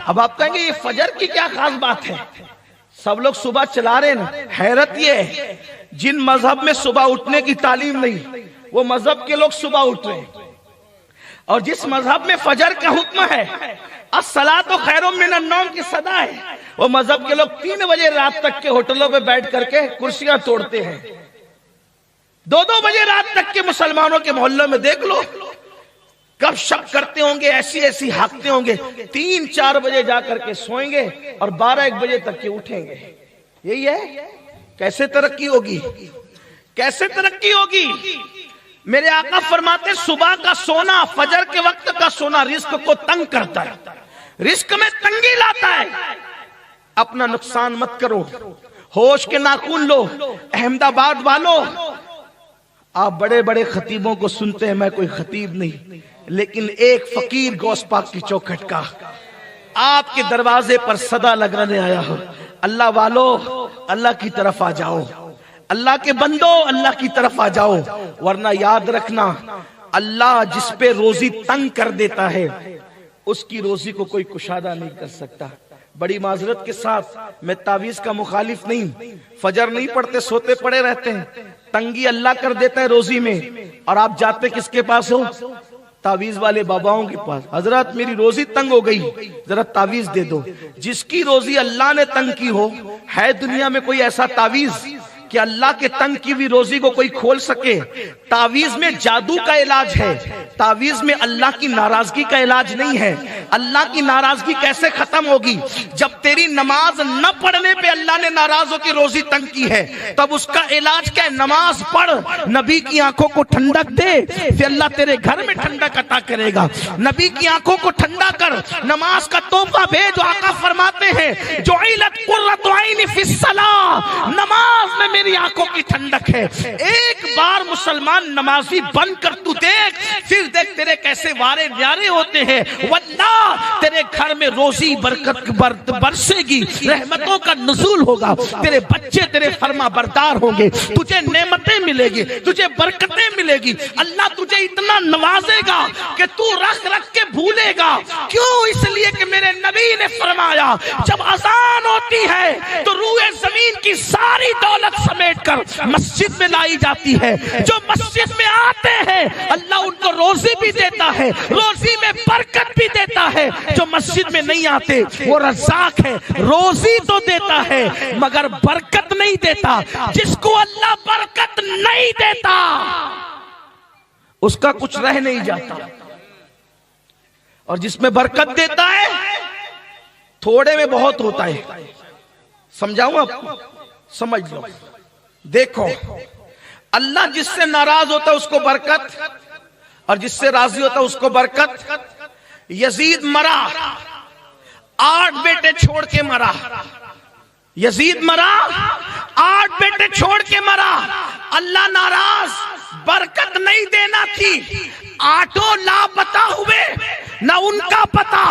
اب آپ کہیں گے یہ فجر کی کیا خاص بات ہے؟ سب لوگ صبح چلا رہے ہیں، حیرت یہ ہے جن مذہب میں صبح اٹھنے کی تعلیم نہیں وہ مذہب کے لوگ صبح اٹھ رہے ہیں، اور جس مذہب میں فجر کا حکم ہے، الصلاۃ خیر من النوم کی صدا ہے، وہ مذہب کے لوگ 3 بجے رات تک کے ہوٹلوں پہ بیٹھ کر کے کرسیاں توڑتے ہیں۔ 2 بجے رات تک کے مسلمانوں کے محلوں میں دیکھ لو، گپ شپ کرتے ہوں گے، ایسی ہانکتے ہوں گے، 3-4 بجے جا کر کے سوئیں گے اور 12-1 بجے تک کے اٹھیں گے۔ یہی ہے؟ کیسے ترقی ہوگی؟ کیسے ترقی ہوگی؟ میرے آقا فرماتے صبح کا سونا، فجر کے وقت کا سونا رزق کو تنگ کرتا ہے، رزق میں تنگی لاتا ہے۔ اپنا نقصان مت کرو، ہوش کے ناخن لو۔ احمد آباد والو، آپ بڑے بڑے خطیبوں کو سنتے ہیں، میں کوئی خطیب نہیں، لیکن ایک فقیر غوث پاک کی چوکھٹ کا آپ کے دروازے پر صدا لگانے آیا ہو، اللہ والو اللہ کی طرف آ جاؤ، اللہ کے بندو اللہ کی طرف آ جاؤ، ورنہ یاد رکھنا اللہ جس پہ روزی تنگ کر دیتا ہے اس کی روزی کو کوئی کشادہ نہیں کر سکتا۔ بڑی معذرت کے ساتھ میں تعویذ کا مخالف نہیں، فجر نہیں پڑھتے سوتے پڑے رہتے ہیں، تنگی اللہ کر دیتا ہے روزی میں، اور آپ جاتے کس کے پاس ہو؟ تعویذ والے باباؤں کے پاس، حضرت میری روزی تنگ ہو گئی ذرا تعویذ دے دو۔ جس کی روزی اللہ نے تنگ کی ہو، ہے دنیا میں کوئی ایسا تعویذ کہ اللہ کے تنگ کی بھی روزی کو کوئی کھول سکے؟ تعویذ میں جادو کا علاج ہے، تعویذ میں اللہ کی ناراضگی کا علاج نہیں ہے۔ اللہ کی ناراضگی کیسے ختم ہوگی؟ جب تیری نماز نہ پڑھنے پہ اللہ نے ناراض ہو کے روزی تنگ کی ہے، تب اس کا علاج کیا ہے؟ نماز پڑھ، نبی کی آنکھوں کو ٹھنڈک دے، پھر اللہ تیرے گھر میں ٹھنڈک عطا کرے گا۔ نبی کی آنکھوں کو ٹھنڈا کر، نماز کا تحفہ بھیج۔ آقا فرماتے ہیں جعلت قرۃ عینی فی الصلاۃ، نماز میں میری آنکھوں کی ٹھنڈک ہے۔ ایک بار مسلمان نمازی بن کر تو دیکھ، پھر دیکھ تیرے کیسے وارے نیارے ہوتے ہیں، واللہ تیرے گھر میں روزی برکت برسے گی، رحمتوں کا نزول ہوگا، تیرے بچے تیرے فرما بردار ہوں گے، تجھے نعمتیں ملے گی، تجھے برکتیں ملے گی، اللہ تجھے اتنا نوازے گا کہ تو رکھ رکھ کے بھولے گا۔ کیوں؟ اس لیے کہ میرے نبی نے فرمایا جب اذان ہوتی ہے تو روئے زمین کی ساری دولت سمیٹ کر مسجد میں لائی جاتی ہے۔ جو مسجد میں آتے ہیں اللہ ان کو روزی بھی دیتا ہے، روزی میں برکت بھی دیتا ہے۔ جو مسجد میں نہیں آتے وہ رزاق ہے، روزی تو دیتا ہے مگر برکت نہیں دیتا۔ جس کو اللہ برکت نہیں دیتا اس کا کچھ رہ نہیں جاتا، اور جس میں برکت دیتا ہے تھوڑے میں بہت ہوتا ہے۔ سمجھاؤں آپ کو؟ سمجھ لو۔ دیکھو اللہ جس سے ناراض ہوتا ہے اس کو برکت، اور جس سے راضی ہوتا ہے اس کو برکت۔ یزید مرا، 8 بیٹے چھوڑ کے مرا، یزید مرا 8 بیٹے چھوڑ کے مرا، اللہ ناراض، برکت نہیں دینا تھی، 8 لاپتہ ہوئے، نہ ان کا پتہ،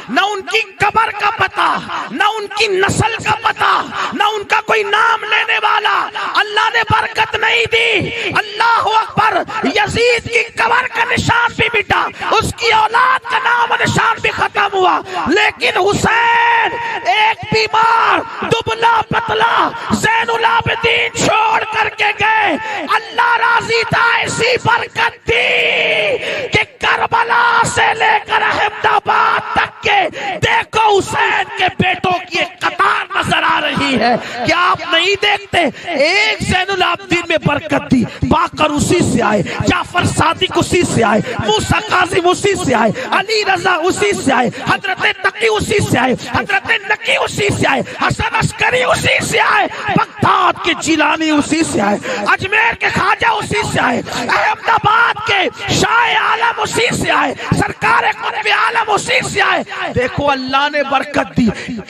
نہ ان کی قبر کا پتہ، نہ ان کی نسل کا پتہ، نہ ان کا کوئی نام لینے والا، اللہ نے برکت نہیں دی۔ اللہ اکبر، یزید کی قبر کا نشان بھی مٹا، اس کی اولاد کا نام و نشان بھی ختم ہوا، لیکن حسین ایک بیمار دبلا پتلا زین العابدین چھوڑ کر کے گئے، اللہ راضی تھا، ایسی برکت دی کہ کربلا سے لے کر احمد آباد تک کے دیکھو حسین کے بیٹوں کی ایک قطار نظر آ رہی ہے۔ کیا آپ نہیں دیکھتے؟ ایک زین العابدین میں برکت دی، باقر اسی سے آئے، جعفر صادق اسی سے آئے، موسیٰ کاظم اسی سے آئے، علی رضا اسی سے آئے، حضرت تقی اسی سے آئے، حضرت نقی اسی سے آئے، حسن عسکری اسی سے آئے، بغداد کے جیلانی اسی سے آئے، اجمیر کے خواجہ اسی سے آئے، احمد آباد کے شاہ عالم اسی سے آئے، سرکار قطب عالم اسی سے آئے۔ دیکھو اللہ نے برکت دی،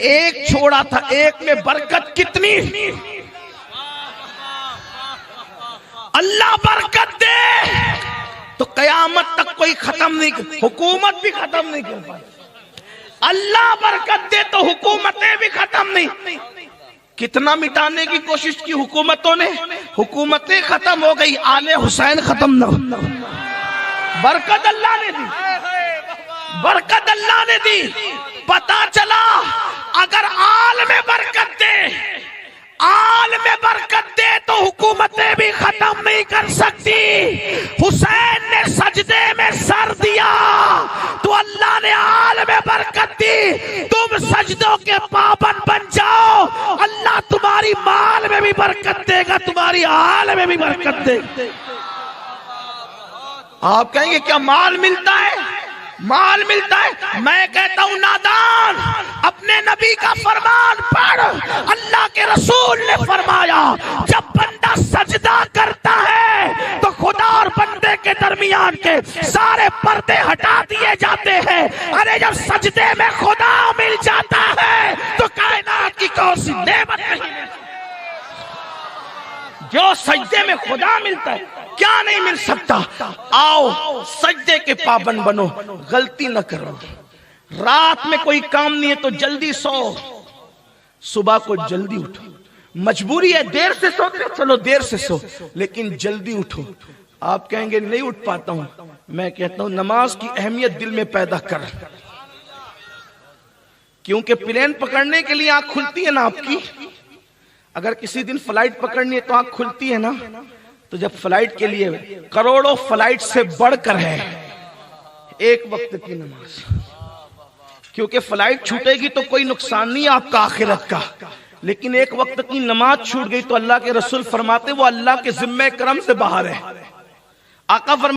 ایک چھوڑا تھا، ایک میں برکت کتنی؟ اللہ برکت دے تو قیامت تک کوئی ختم نہیں، حکومت بھی ختم نہیں کر پائے۔ اللہ برکت دے تو حکومتیں بھی ختم نہیں۔ کتنا مٹانے کی کوشش کی حکومتوں نے، حکومتیں ختم ہو گئی، آل حسین ختم نہ ہو۔ برکت اللہ نے دی، برکت اللہ نے دی۔ پتا چلا باتیں بھی ختم نہیں کر سکتی. حسین نے سجدے میں سر دیا تو اللہ نے حال میں برکت دی. تم سجدوں کے پابند بن جاؤ, اللہ تمہاری مال میں بھی برکت دے گا, تمہاری حال میں بھی برکت دے گا. آپ کہیں گے کیا مال ملتا ہے؟ مال ملتا ہے. میں کہتا ہوں نادان, اپنے نبی کا فرمان پڑھ. اللہ کے رسول نے فرمایا جب بندہ سجدہ کرتا ہے تو خدا اور بندے کے درمیان کے سارے پردے ہٹا دیے جاتے ہیں. ارے جب سجدے میں خدا مل جاتا ہے تو کائنات کی کون سی نعمت نہیں ملتی. جو سجدے میں خدا ملتا ہے کیا نہیں مل سکتا. آؤ سجدے کے پابند بنو, غلطی نہ کرو. رات میں کوئی کام نہیں ہے تو جلدی سو, صبح کو جلدی اٹھو. مجبوری ہے دیر سے سو, چلو دیر سے سو, لیکن جلدی اٹھو. آپ کہیں گے نہیں اٹھ پاتا ہوں. میں کہتا ہوں نماز کی اہمیت دل میں پیدا کر, کیونکہ پلین پکڑنے کے لیے آنکھ کھلتی ہے نا آپ کی. اگر کسی دن فلائٹ پکڑنی ہے تو آنکھ کھلتی ہے نا. تو جب فلائٹ کے لیے کروڑوں فلائٹ سے بڑھ کر ہے ایک وقت کی نماز, کیونکہ فلائٹ چھوٹے گی تو کوئی نقصان نہیں آپ کا آخرت کا, لیکن ایک وقت کی نماز چھوٹ گئی تو اللہ کے رسول فرماتے وہ اللہ کے ذمہ کرم سے باہر ہے. آقا فرماتے